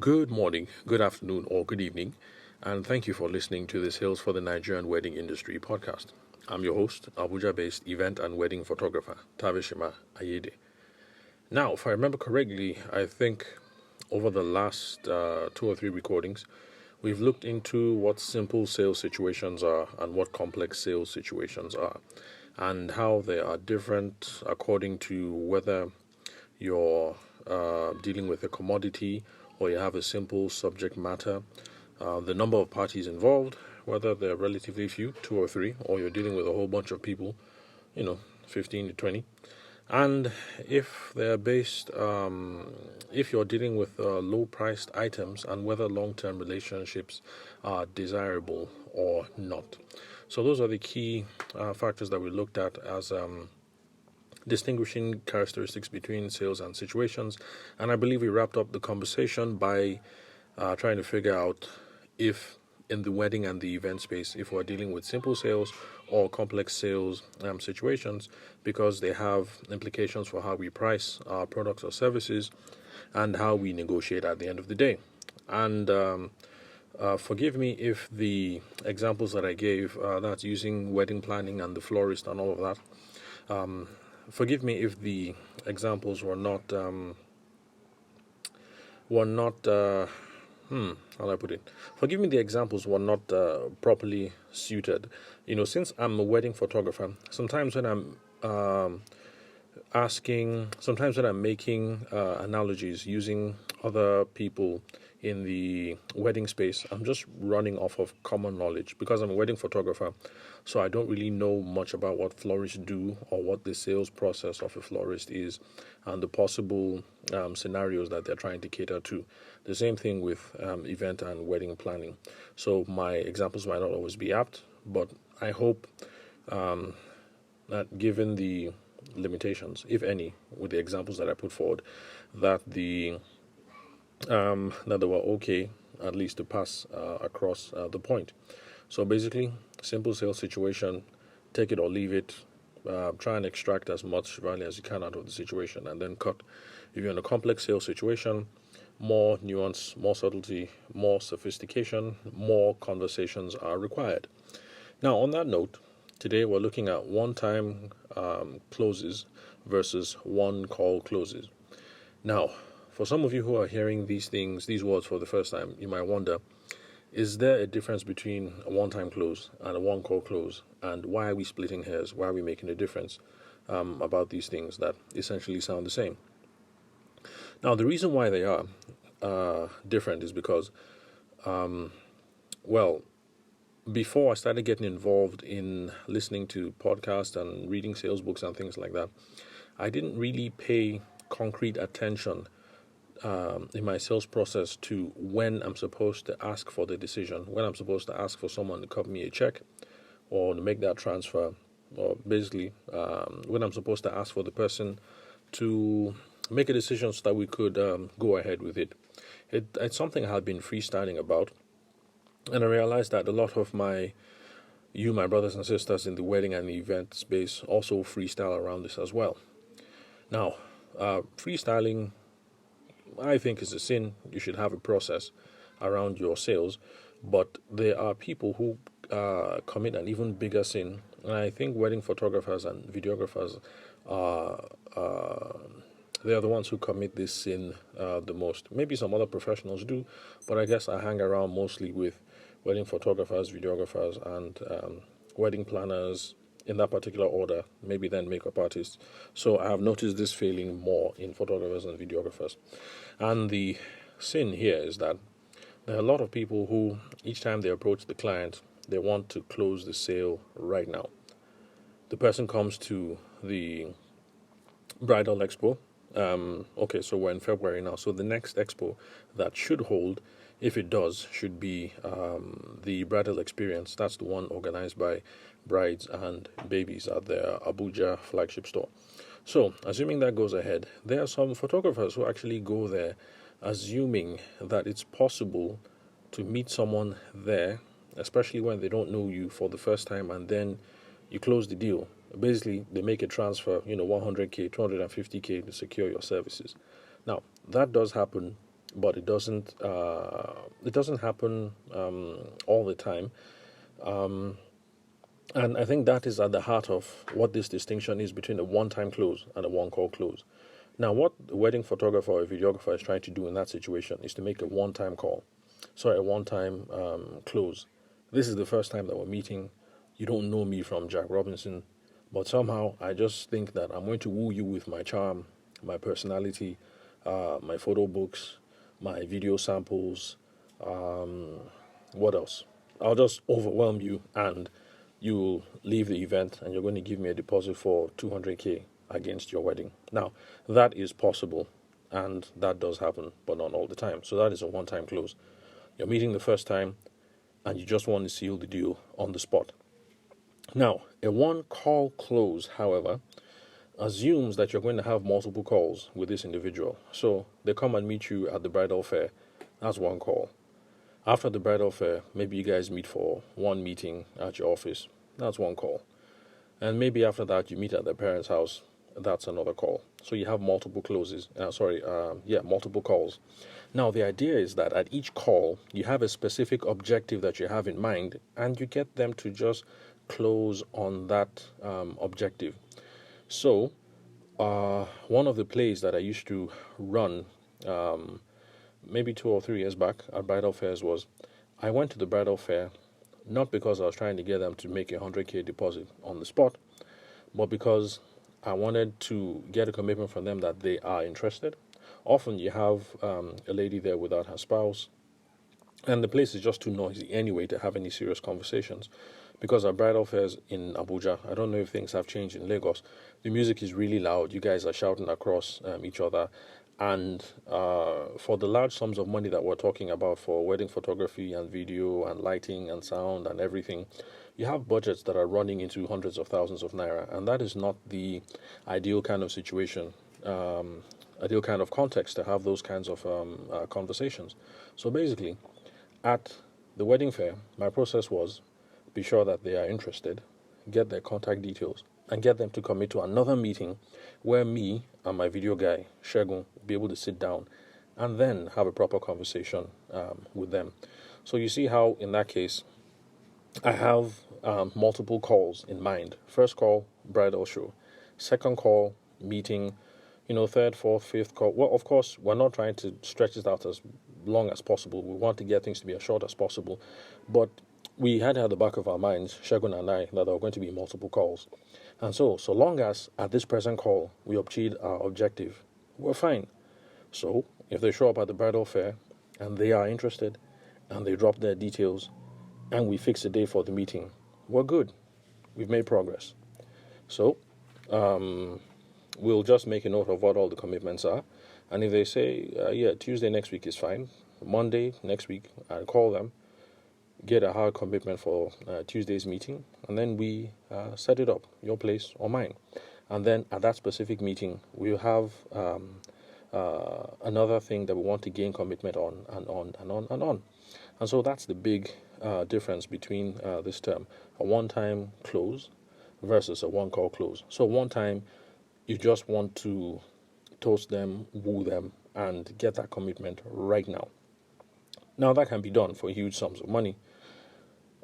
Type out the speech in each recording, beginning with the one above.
Good morning, good afternoon, or good evening, and thank you for listening to the Sales for the Nigerian Wedding Industry podcast. I'm your host, Abuja based event and wedding photographer, Tavishima Ayede. Now, if I remember correctly, I think over the last two or three recordings, we've looked into what simple sales situations are and what complex sales situations are, and how they are different according to whether you're dealing with a commodity or you have a simple subject matter, the number of parties involved, whether they're relatively few, two or three, or you're dealing with a whole bunch of people, 15 to 20. And if they're based, if you're dealing with low priced items and whether long term relationships are desirable or not. So, those are the key factors that we looked at as distinguishing characteristics between sales and situations. And I believe we wrapped up the conversation by trying to figure out if in the wedding and the event space, if we're dealing with simple sales or complex sales situations, because they have implications for how we price our products or services and how we negotiate at the end of the day. And forgive me if the examples that I gave, that's using wedding planning and the florist and all of that, forgive me if the examples were not how do I put it? Forgive me, the examples were not properly suited. Since I'm a wedding photographer, sometimes when I'm sometimes when I'm making analogies using other people in the wedding space, I'm just running off of common knowledge because I'm a wedding photographer. So I don't really know much about what florists do or what the sales process of a florist is and the possible scenarios that they're trying to cater to. The same thing with event and wedding planning. So my examples might not always be apt, but I hope that given the limitations, if any, with the examples that I put forward, that that they were okay, at least to pass across the point. So basically, simple sales situation, take it or leave it. Try and extract as much value as you can out of the situation, and then cut. If you're in a complex sales situation, more nuance, more subtlety, more sophistication, more conversations are required. Now, on that note, today we're looking at one-time closes versus one-call closes. Now, for some of you who are hearing these words for the first time, you might wonder, is there a difference between a one-time close and a one-call close? And why are we splitting hairs? Why are we making a difference about these things that essentially sound the same? Now, the reason why they are different is because, before I started getting involved in listening to podcasts and reading sales books and things like that, I didn't really pay concrete attention in my sales process to when I'm supposed to ask for the decision, when I'm supposed to ask for someone to cut me a check or to make that transfer, or basically when I'm supposed to ask for the person to make a decision so that we could go ahead with it. It's something I had been freestyling about, and I realized that a lot of my brothers and sisters in the wedding and the event space also freestyle around this as well. Now, freestyling, I think, is a sin. You should have a process around your sales, but there are people who commit an even bigger sin, and I think wedding photographers and videographers are they are the ones who commit this sin the most. Maybe some other professionals do, but I guess I hang around mostly with wedding photographers, videographers, and wedding planners in that particular order, maybe then makeup artists. So I have noticed this failing more in photographers and videographers. And the sin here is that there are a lot of people who, each time they approach the client, they want to close the sale right now. The person comes to the bridal expo. Okay, so we're in February now. So the next expo that should hold, if it does, should be the bridal experience. That's the one organized by Brides and Babies at their Abuja flagship store. So, assuming that goes ahead, there are some photographers who actually go there assuming that it's possible to meet someone there, especially when they don't know you for the first time, and then you close the deal. Basically, they make a transfer, 100K, 250K to secure your services. Now, that does happen but it doesn't happen all the time. And I think that is at the heart of what this distinction is between a one-time close and a one-call close. Now, what the wedding photographer or videographer is trying to do in that situation is to make a one-time call, sorry, a one-time close. This is the first time that we're meeting. You don't know me from Jack Robinson, but somehow I just think that I'm going to woo you with my charm, my personality, my photo books, my video samples. What else? I'll just overwhelm you, and you'll leave the event and you're going to give me a deposit for 200K against your wedding. Now, that is possible and that does happen, but not all the time. So that is a one-time close. You're meeting the first time and you just want to seal the deal on the spot. Now, a one-call close, however, assumes that you're going to have multiple calls with this individual. So they come and meet you at the bridal fair. That's one call. After the bridal fair, maybe you guys meet for one meeting at your office. That's one call. And maybe after that, you meet at their parents' house. That's another call. So you have multiple closes. Multiple calls. Now, the idea is that at each call, you have a specific objective that you have in mind, and you get them to just close on that objective. So, one of the plays that I used to run maybe 2 or 3 years back at bridal fairs was I went to the bridal fair not because I was trying to get them to make a 100K deposit on the spot, but because I wanted to get a commitment from them that they are interested. Often you have a lady there without her spouse, and the place is just too noisy anyway to have any serious conversations. Because our bridal fairs in Abuja, I don't know if things have changed in Lagos, the music is really loud. You guys are shouting across each other. And for the large sums of money that we're talking about for wedding photography and video and lighting and sound and everything, you have budgets that are running into hundreds of thousands of naira. And that is not the ideal kind of situation, ideal kind of context to have those kinds of conversations. So basically, at the wedding fair, my process was be sure that they are interested, get their contact details, and get them to commit to another meeting where me and my video guy, Shegun, will be able to sit down and then have a proper conversation with them. So you see how, in that case, I have multiple calls in mind. First call, bridal show. Second call, meeting. Third, fourth, fifth call. Well, of course, we're not trying to stretch it out as long as possible. We want to get things to be as short as possible. But we had at the back of our minds, Shagun and I, that there were going to be multiple calls. And so long as at this present call we achieved our objective, we're fine. So if they show up at the bridal fair and they are interested and they drop their details and we fix a day for the meeting, we're good. We've made progress. So we'll just make a note of what all the commitments are. And if they say, Tuesday next week is fine, Monday next week, I'll call them, get a hard commitment for Tuesday's meeting, and then we set it up, your place or mine. And then at that specific meeting, we'll have another thing that we want to gain commitment on, and on, and on, and on. And so that's the big difference between this term, a one-time close versus a one-call close. So one time, you just want to toast them, woo them, and get that commitment right now. Now, that can be done for huge sums of money,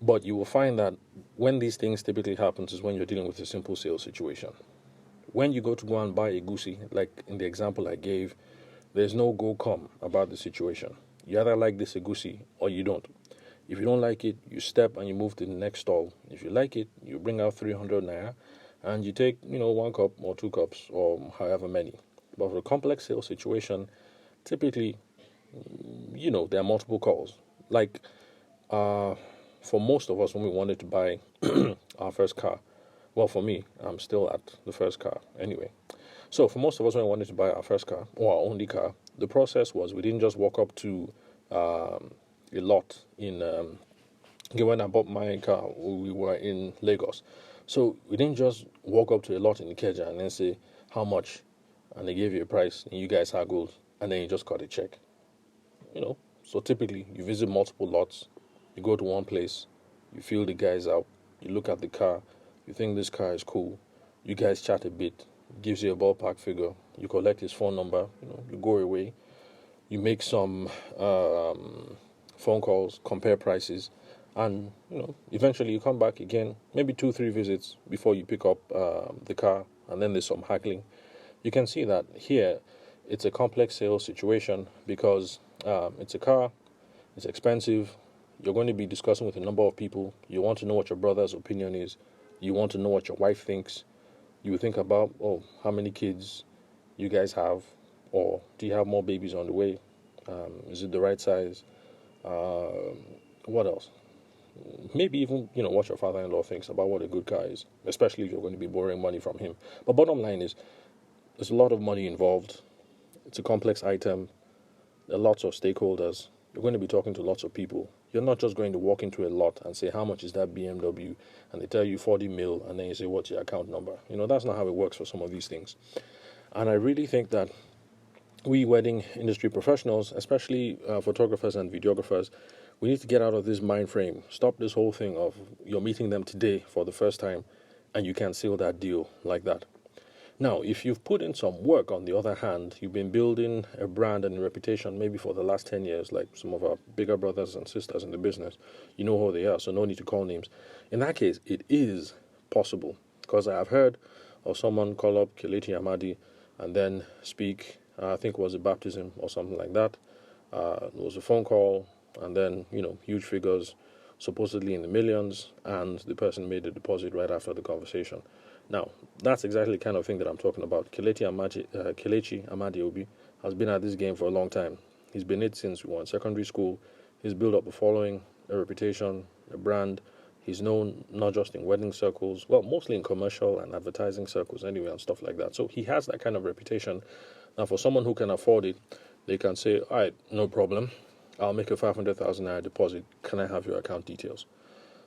but you will find that when these things typically happens is when you're dealing with a simple sales situation. When you go to go and buy a goosey, like in the example I gave, there's no go-come about the situation. You either like this goosey or you don't. If you don't like it, you step and you move to the next stall. If you like it, you bring out 300 naira and you take, 1 cup or 2 cups or however many. But for a complex sales situation, typically, there are multiple calls. Like, for most of us, when we wanted to buy our first car, well, for me, I'm still at the first car anyway. So for most of us, when we wanted to buy our first car or our only car, the process was we didn't just walk up to a lot in. When I bought my car, we were in Lagos. So we didn't just walk up to a lot in Ikeja and then say, how much? And they gave you a price, and you guys haggled, and then you just got a check. So typically, you visit multiple lots, you go to one place, you feel the guys out, you look at the car, you think this car is cool, you guys chat a bit, gives you a ballpark figure, you collect his phone number, you go away. you make some phone calls, compare prices, and eventually you come back again, maybe 2-3 visits before you pick up the car, and then there's some haggling. You can see that here it's a complex sales situation because it's a car, it's expensive. You're going to be discussing with a number of people. You want to know what your brother's opinion is. You want to know what your wife thinks. You think about, how many kids you guys have, or do you have more babies on the way? Is it the right size? What else? Maybe even, what your father-in-law thinks about what a good car is, especially if you're going to be borrowing money from him. But bottom line is, there's a lot of money involved. It's a complex item. There are lots of stakeholders. You're going to be talking to lots of people. You're not just going to walk into a lot and say, how much is that BMW? And they tell you 40 mil, and then you say, what's your account number? That's not how it works for some of these things. And I really think that we wedding industry professionals, especially photographers and videographers, we need to get out of this mind frame. Stop this whole thing of you're meeting them today for the first time and you can seal that deal like that. Now, if you've put in some work, on the other hand, you've been building a brand and a reputation maybe for the last 10 years, like some of our bigger brothers and sisters in the business, you know who they are, so no need to call names. In that case, it is possible, because I have heard of someone call up Kelechi Amadi and then speak, I think it was a baptism or something like that. There was a phone call, and then, huge figures, supposedly in the millions, and the person made a deposit right after the conversation. Now, that's exactly the kind of thing that I'm talking about. Kelechi Amadi Obi has been at this game for a long time. He's been it since we were in secondary school. He's built up a following, a reputation, a brand. He's known not just in wedding circles, well, mostly in commercial and advertising circles anyway, and stuff like that. So he has that kind of reputation. Now, for someone who can afford it, they can say, all right, no problem. I'll make a 500,000 naira deposit. Can I have your account details?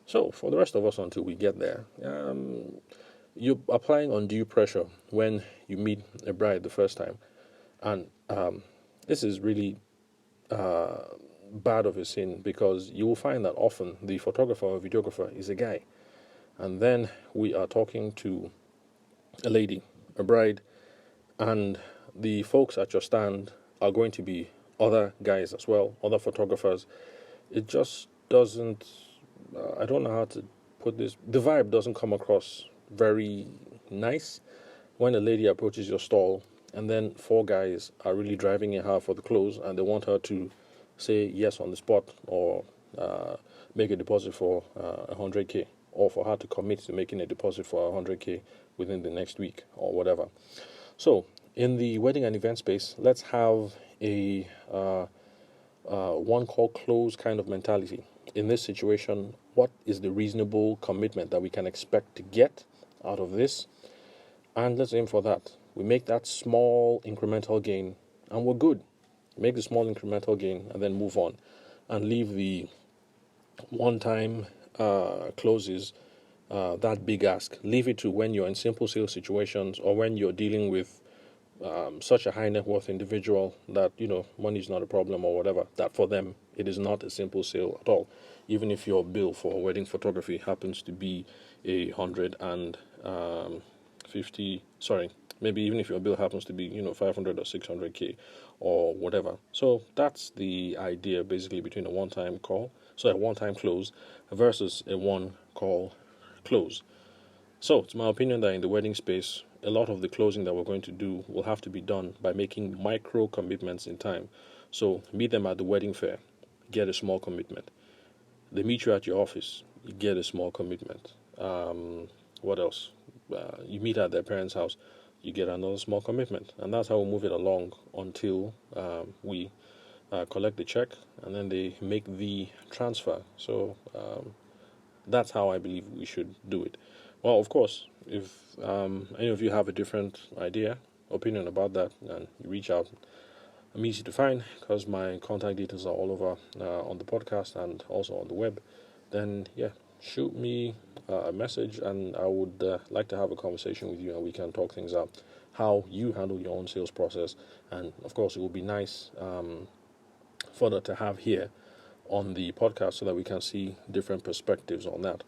So for the rest of us, until we get there, you're applying undue pressure when you meet a bride the first time. And this is really bad of a sin, because you will find that often the photographer or videographer is a guy. And then we are talking to a lady, a bride, and the folks at your stand are going to be other guys as well, other photographers. It just doesn't, I don't know how to put this, the vibe doesn't come across very nice when a lady approaches your stall and then 4 guys are really driving in her for the clothes, and they want her to say yes on the spot, or make a deposit for 100k, or for her to commit to making a deposit for 100k within the next week or whatever. So in the wedding and event space, let's have a one call close kind of mentality. In this situation, what is the reasonable commitment that we can expect to get out of this? And let's aim for that. We make that small incremental gain, and we're good. Make the small incremental gain and then move on, and leave the one-time closes, that big ask. Leave it to when you're in simple sales situations, or when you're dealing with such a high net worth individual that money is not a problem or whatever, that for them it is not a simple sale at all. Even if your bill for wedding photography happens to be 150, maybe even if your bill happens to be 500 or 600k or whatever. So that's the idea basically between a one-time close versus a one call close. So it's my opinion that in the wedding space, a lot of the closing that we're going to do will have to be done by making micro commitments in time. So meet them at the wedding fair, get a small commitment. They meet you at your office, you get a small commitment. What else? You meet at their parents' house, you get another small commitment. And that's how we move it along until we collect the check, and then they make the transfer. So that's how I believe we should do it. Well, of course, if any of you have a different opinion about that, and you reach out, I'm easy to find because my contact details are all over on the podcast and also on the web. Then, shoot me a message, and I would like to have a conversation with you, and we can talk things out, how you handle your own sales process. And, of course, it would be nice further to have here on the podcast so that we can see different perspectives on that.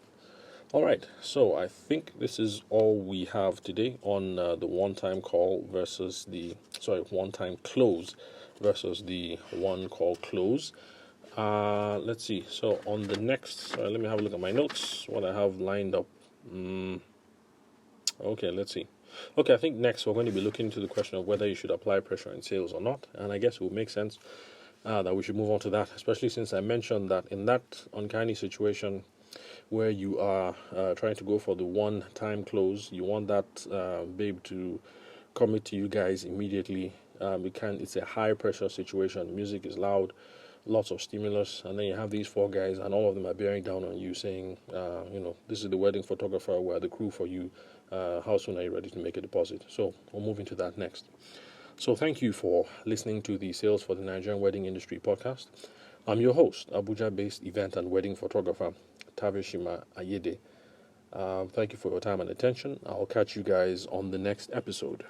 All right, so I think this is all we have today on the one-time call versus the one-time close versus the one call close. Let's see. So on the next, let me have a look at my notes. What I have lined up. Okay, let's see. Okay, I think next we're going to be looking into the question of whether you should apply pressure in sales or not, and I guess it would make sense that we should move on to that, especially since I mentioned that in that uncanny situation where you are trying to go for the one-time close, you want that babe to commit to you guys immediately. It's a high-pressure situation. Music is loud, lots of stimulus, and then you have these four guys, and all of them are bearing down on you, saying, this is the wedding photographer, we're the crew for you. How soon are you ready to make a deposit? So we'll move into that next. So thank you for listening to the Sales for the Nigerian Wedding Industry podcast. I'm your host, Abuja-based event and wedding photographer, Tavishima Ayede. Thank you for your time and attention. I'll catch you guys on the next episode.